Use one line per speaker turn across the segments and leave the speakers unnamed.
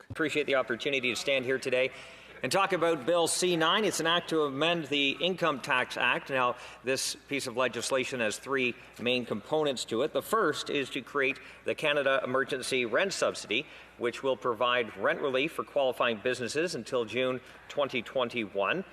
Appreciate the opportunity to stand here today and talk about Bill C-9. It's an act to amend the Income Tax Act. Now, this piece of legislation has three main components to it. The first is to create the Canada Emergency Rent Subsidy, which will provide rent relief for qualifying businesses until June 2021.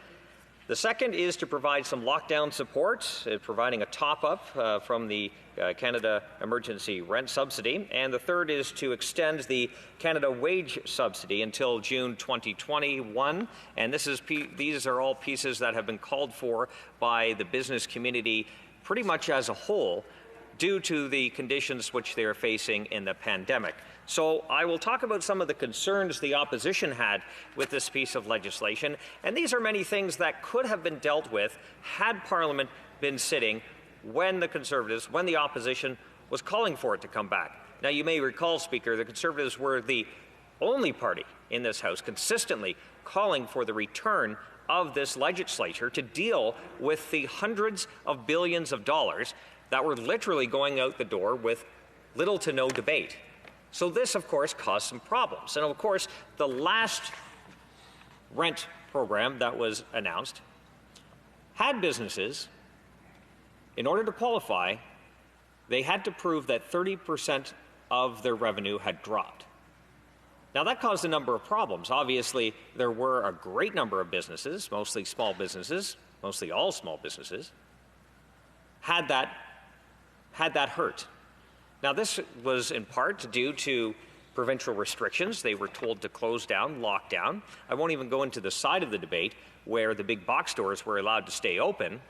The second is to provide some lockdown support, providing a top-up from the Canada Emergency Rent Subsidy. And the third is to extend the Canada Wage Subsidy until June 2021. And these are all pieces that have been called for by the business community pretty much as a whole due to the conditions which they are facing in the pandemic. So I will talk about some of the concerns the opposition had with this piece of legislation, and these are many things that could have been dealt with had Parliament been sitting when the opposition was calling for it to come back. Now, you may recall, Speaker, the Conservatives were the only party in this House consistently calling for the return of this legislature to deal with the hundreds of billions of dollars that were literally going out the door with little to no debate. So this, of course, caused some problems. And of course, the last rent program that was announced had businesses, in order to qualify, they had to prove that 30% of their revenue had dropped. Now, that caused a number of problems. Obviously, there were a great number of businesses, mostly small businesses, mostly all small businesses, had that hurt. Now, this was in part due to provincial restrictions. They were told to close down, lock down. I won't even go into the side of the debate where the big box stores were allowed to stay open,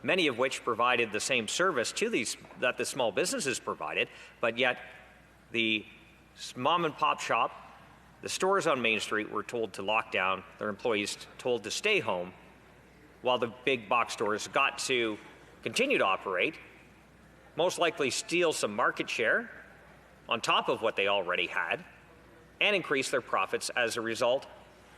many of which provided the same service that the small businesses provided, but yet the mom and pop shop, the stores on Main Street were told to lock down, their employees told to stay home, while the big box stores got to continue to operate, most likely steal some market share on top of what they already had, and increase their profits as a result,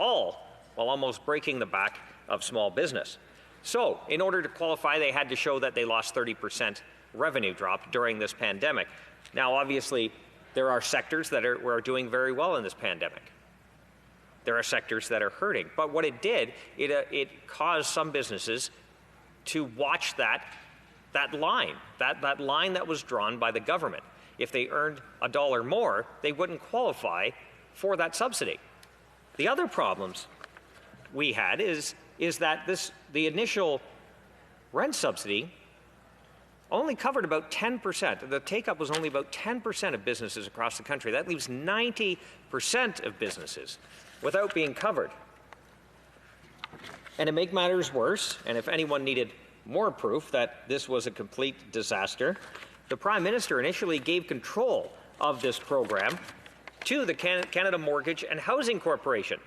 all while almost breaking the back of small business. So, in order to qualify, they had to show that they lost 30% revenue drop during this pandemic. Now, obviously, there are sectors that are doing very well in this pandemic. There are sectors that are hurting. But what it did, it caused some businesses to watch that line that was drawn by the government. If they earned $1 more, they wouldn't qualify for that subsidy. The other problems we had is that the initial rent subsidy only covered about 10%. The take-up was only about 10% of businesses across the country. That leaves 90% of businesses without being covered. And to make matters worse, and if anyone needed more proof that this was a complete disaster, the Prime Minister initially gave control of this program to the Canada Mortgage and Housing Corporation,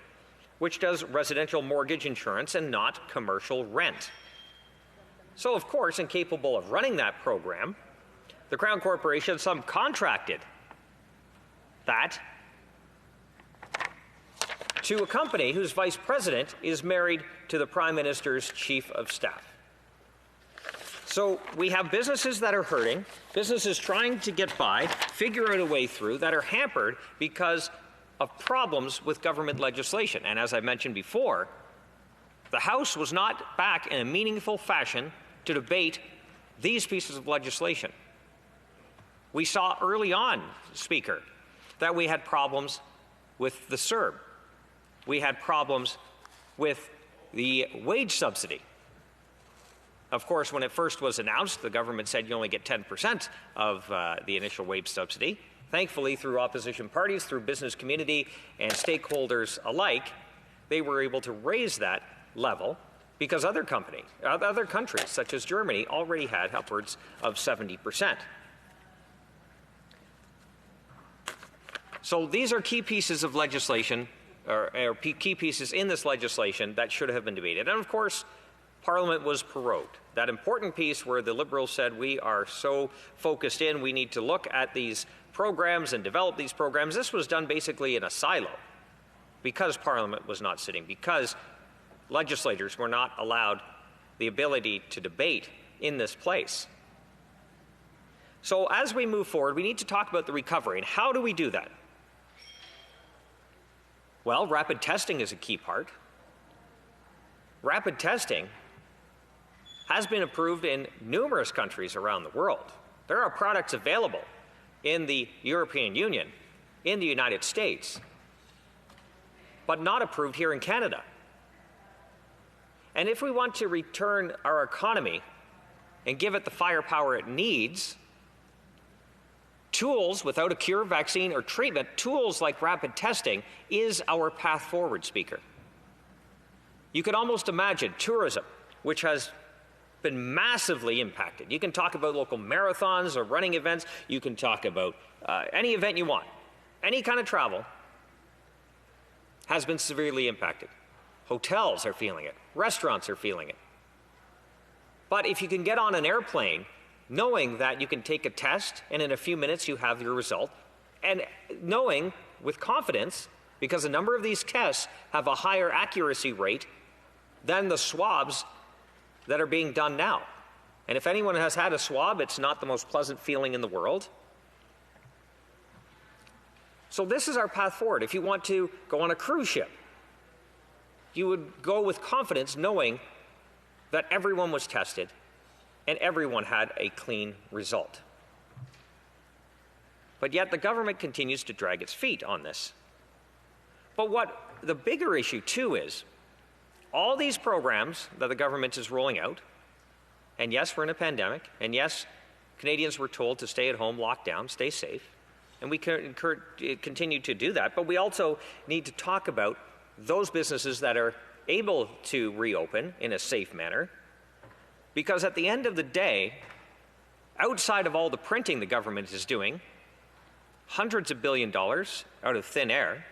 which does residential mortgage insurance and not commercial rent. So, of course, incapable of running that program, the Crown Corporation subcontracted that to a company whose vice president is married to the Prime Minister's chief of staff. So we have businesses that are hurting, businesses trying to get by, figure out a way through, that are hampered because of problems with government legislation. And as I mentioned before, the House was not back in a meaningful fashion to debate these pieces of legislation. We saw early on, Speaker, that we had problems with the CERB. We had problems with the wage subsidy. Of course, when it first was announced, the government said you only get 10% of the initial wage subsidy. Thankfully, through opposition parties, through business community and stakeholders alike, they were able to raise that level because other countries, such as Germany, already had upwards of 70%. So these are key pieces of legislation, or key pieces in this legislation that should have been debated. And of course, Parliament was prorogued. That important piece where the Liberals said we are so focused in, we need to look at these programs and develop these programs. This was done basically in a silo because Parliament was not sitting, because legislators were not allowed the ability to debate in this place. So as we move forward, we need to talk about the recovery. And how do we do that? Well, rapid testing is a key part. Rapid testing has been approved in numerous countries around the world. There are products available in the European Union, in the United States, but not approved here in Canada. And if we want to return our economy and give it the firepower it needs, tools without a cure, vaccine, or treatment, tools like rapid testing is our path forward, Speaker. You can almost imagine tourism, which has been massively impacted. You can talk about local marathons or running events. You can talk about any event you want. Any kind of travel has been severely impacted. Hotels are feeling it. Restaurants are feeling it. But if you can get on an airplane knowing that you can take a test and in a few minutes you have your result, and knowing with confidence, because a number of these tests have a higher accuracy rate than the swabs that are being done now. And if anyone has had a swab, it's not the most pleasant feeling in the world. So this is our path forward. If you want to go on a cruise ship, you would go with confidence knowing that everyone was tested and everyone had a clean result. But yet the government continues to drag its feet on this. But what the bigger issue too is, all these programs that the government is rolling out, and yes, we're in a pandemic, and yes, Canadians were told to stay at home, lock down, stay safe, and we continue to do that, but we also need to talk about those businesses that are able to reopen in a safe manner, because at the end of the day, outside of all the printing the government is doing, hundreds of billions of dollars out of thin air,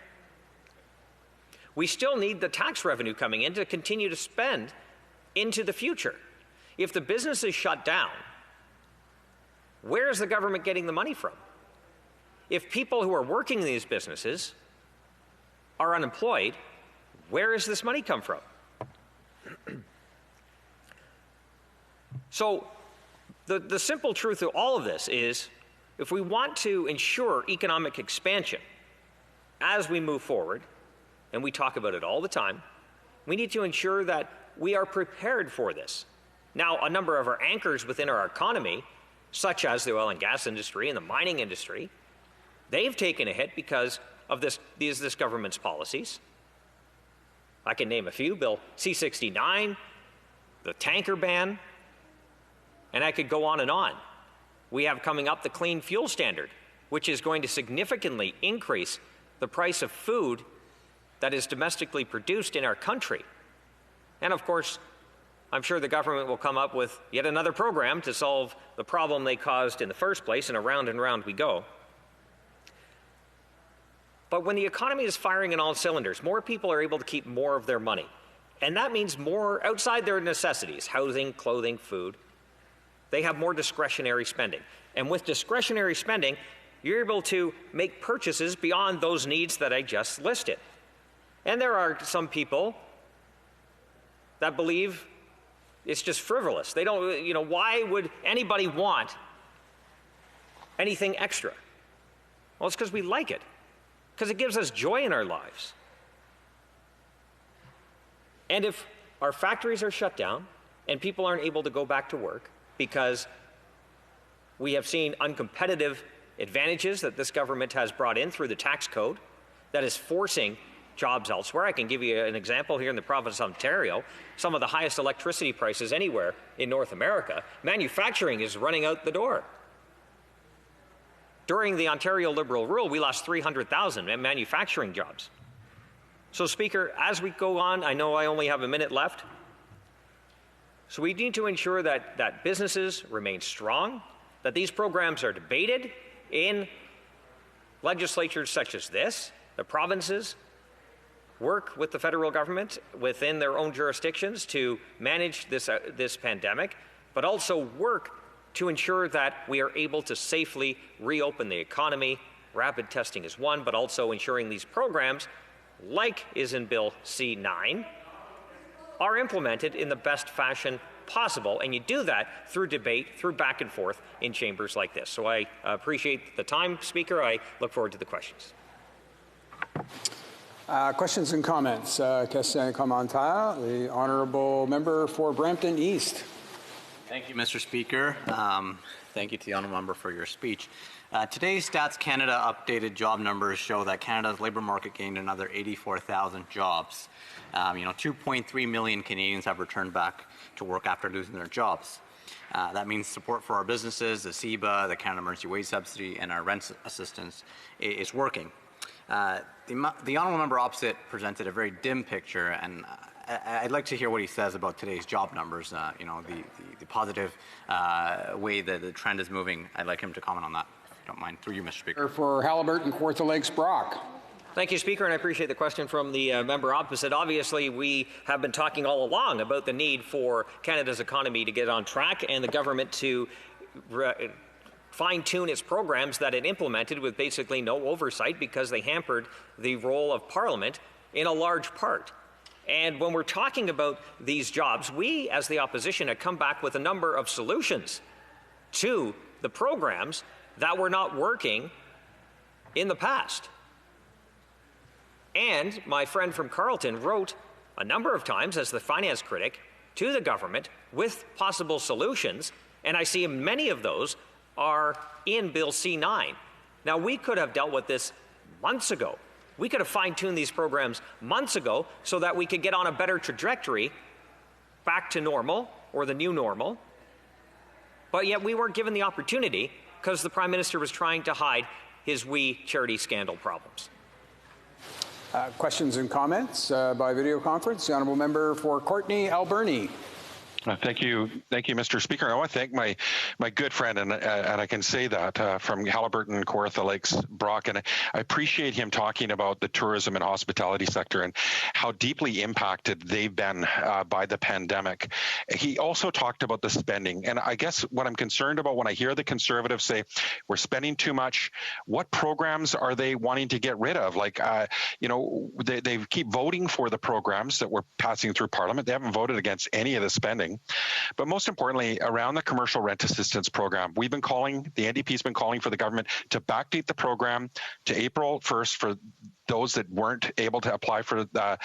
we still need the tax revenue coming in to continue to spend into the future. If the business is shut down, where is the government getting the money from? If people who are working in these businesses are unemployed, where does this money come from? So the simple truth of all of this is, if we want to ensure economic expansion as we move forward, and we talk about it all the time, we need to ensure that we are prepared for this. Now, a number of our anchors within our economy, such as the oil and gas industry and the mining industry, they've taken a hit because of this government's policies. I can name a few: Bill C-69, the tanker ban, and I could go on and on. We have coming up the Clean Fuel Standard, which is going to significantly increase the price of food that is domestically produced in our country. And of course, I'm sure the government will come up with yet another program to solve the problem they caused in the first place, and round we go. But when the economy is firing on all cylinders, more people are able to keep more of their money. And that means more outside their necessities: housing, clothing, food. They have more discretionary spending. And with discretionary spending, you're able to make purchases beyond those needs that I just listed. And there are some people that believe it's just frivolous. They don't, why would anybody want anything extra? Well, it's because we like it, because it gives us joy in our lives. And if our factories are shut down and people aren't able to go back to work because we have seen uncompetitive advantages that this government has brought in through the tax code that is forcing jobs elsewhere. I can give you an example here in the province of Ontario, some of the highest electricity prices anywhere in North America. Manufacturing is running out the door. During the Ontario Liberal rule, we lost 300,000 manufacturing jobs. So, Speaker, as we go on, I know I only have a minute left, so we need to ensure that businesses remain strong, that these programs are debated in legislatures such as this. The provinces work with the federal government within their own jurisdictions to manage this pandemic, but also work to ensure that we are able to safely reopen the economy. Rapid testing is one, but also ensuring these programs, like is in Bill C-9, are implemented in the best fashion possible, and you do that through debate, through back and forth in chambers like this. So I appreciate the time, Speaker. I look forward to the questions.
Questions and comments. Question et commentaire. The honourable member for Brampton East.
Thank you, Mr. Speaker. Thank you to the honourable member for your speech. Today's Stats Canada updated job numbers show that Canada's labour market gained another 84,000 jobs. 2.3 million Canadians have returned back to work after losing their jobs. That means support for our businesses, the CEBA, the Canada Emergency Wage Subsidy, and our rent assistance is working. The honourable member opposite presented a very dim picture, and I'd like to hear what he says about today's job numbers. The positive way that the trend is moving. I'd like him to comment on that, if you don't mind. Through you, Mr. Speaker.
For Haliburton, Kawartha Lakes, Brock.
Thank you, Speaker, and I appreciate the question from the member opposite. Obviously, we have been talking all along about the need for Canada's economy to get on track and the government to fine-tune its programs that it implemented with basically no oversight because they hampered the role of Parliament in a large part. And when we're talking about these jobs, we, as the opposition, have come back with a number of solutions to the programs that were not working in the past. And my friend from Carleton wrote a number of times as the finance critic to the government with possible solutions, and I see many of those are in Bill C-9. Now, we could have dealt with this months ago. We could have fine-tuned these programs months ago so that we could get on a better trajectory back to normal or the new normal, but yet we weren't given the opportunity because the Prime Minister was trying to hide his We Charity scandal problems.
Questions and comments by video conference. The honourable member for Courtenay, Alberni.
Thank you, Mr. Speaker. I want to thank my good friend, and I can say that from Haliburton, Kawartha Lakes, Brock, and I appreciate him talking about the tourism and hospitality sector and how deeply impacted they've been by the pandemic. He also talked about the spending, and I guess what I'm concerned about when I hear the Conservatives say we're spending too much, what programs are they wanting to get rid of? Like, they keep voting for the programs that we're passing through Parliament. They haven't voted against any of the spending. But most importantly, around the commercial rent assistance program, the NDP's been calling for the government to backdate the program to April 1st for those that weren't able to apply for the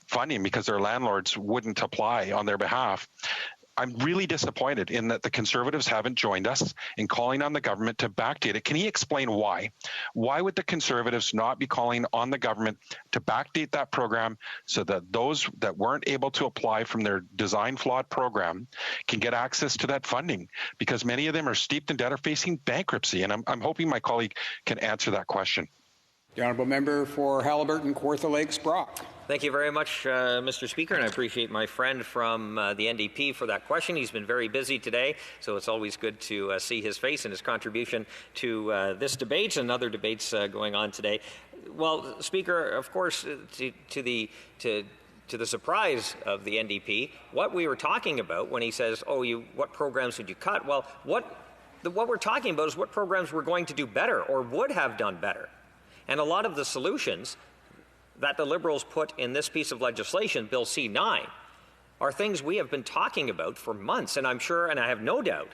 funding because their landlords wouldn't apply on their behalf. I'm really disappointed in that the Conservatives haven't joined us in calling on the government to backdate it. Can he explain why? Why would the Conservatives not be calling on the government to backdate that program so that those that weren't able to apply from their design flawed program can get access to that funding? Because many of them are steeped in debt or facing bankruptcy. And I'm hoping my colleague can answer that question.
The honourable member for Haliburton, Kawartha Lakes, Brock.
Thank you very much, Mr. Speaker, and I appreciate my friend from the NDP for that question. He's been very busy today, so it's always good to see his face and his contribution to this debate and other debates going on today. Well, Speaker, of course, to the surprise of the NDP, what we were talking about when he says, what programs would you cut? Well, what we're talking about is what programs we're going to do better or would have done better. And a lot of the solutions that the Liberals put in this piece of legislation, Bill C-9, are things we have been talking about for months. And I'm sure, and I have no doubt,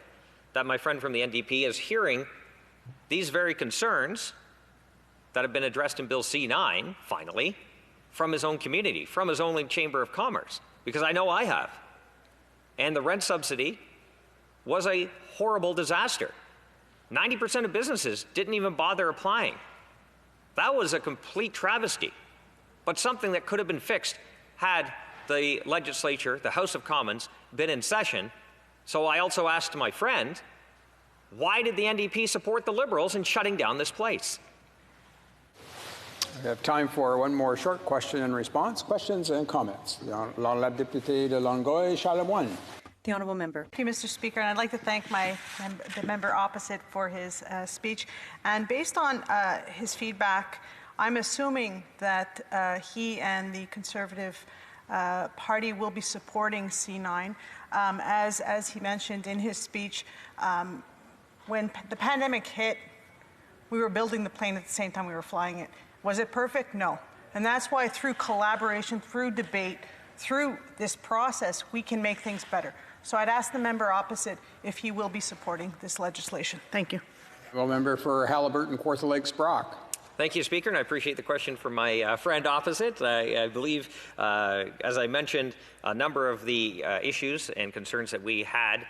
that my friend from the NDP is hearing these very concerns that have been addressed in Bill C-9, finally, from his own community, from his own Chamber of Commerce, because I know I have. And the rent subsidy was a horrible disaster. 90% of businesses didn't even bother applying. That was a complete travesty, but something that could have been fixed had the legislature, the House of Commons, been in session. So I also asked my friend, why did the NDP support the Liberals in shutting down this place?
We have time for one more short question and response. Questions and comments. L'honorable député de Longueuil, Charlebois.
The honourable member.
Thank you, Mr. Speaker, and I'd like to thank the member opposite for his speech. And based on his feedback, I'm assuming that he and the Conservative Party will be supporting C-9. As he mentioned in his speech, when the pandemic hit, we were building the plane at the same time we were flying it. Was it perfect? No. And that's why through collaboration, through debate, through this process, we can make things better. So I'd ask the member opposite if he will be supporting this legislation. Thank you.
Well, member for Haliburton, Kawartha Lakes, Brock.
Thank you, Speaker, and I appreciate the question from my friend opposite. I believe, as I mentioned, a number of the issues and concerns that we had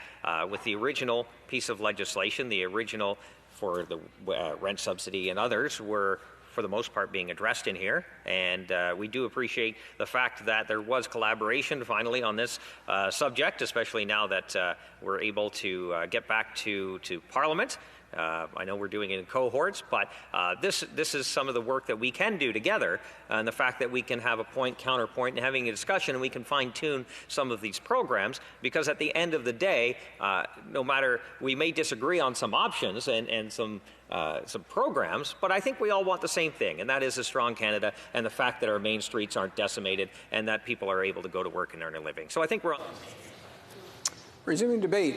with the original piece of legislation, the original for the rent subsidy and others, were for the most part being addressed in here, and we do appreciate the fact that there was collaboration finally on this subject, especially now that we're able to get back to Parliament. I know we're doing it in cohorts, but this is some of the work that we can do together, and the fact that we can have a point, counterpoint, and having a discussion, and we can fine-tune some of these programs, because at the end of the day, no matter, we may disagree on some options and some programs, but I think we all want the same thing, and that is a strong Canada and the fact that our main streets aren't decimated and that people are able to go to work and earn a living. So I think we're on.
Resuming debate.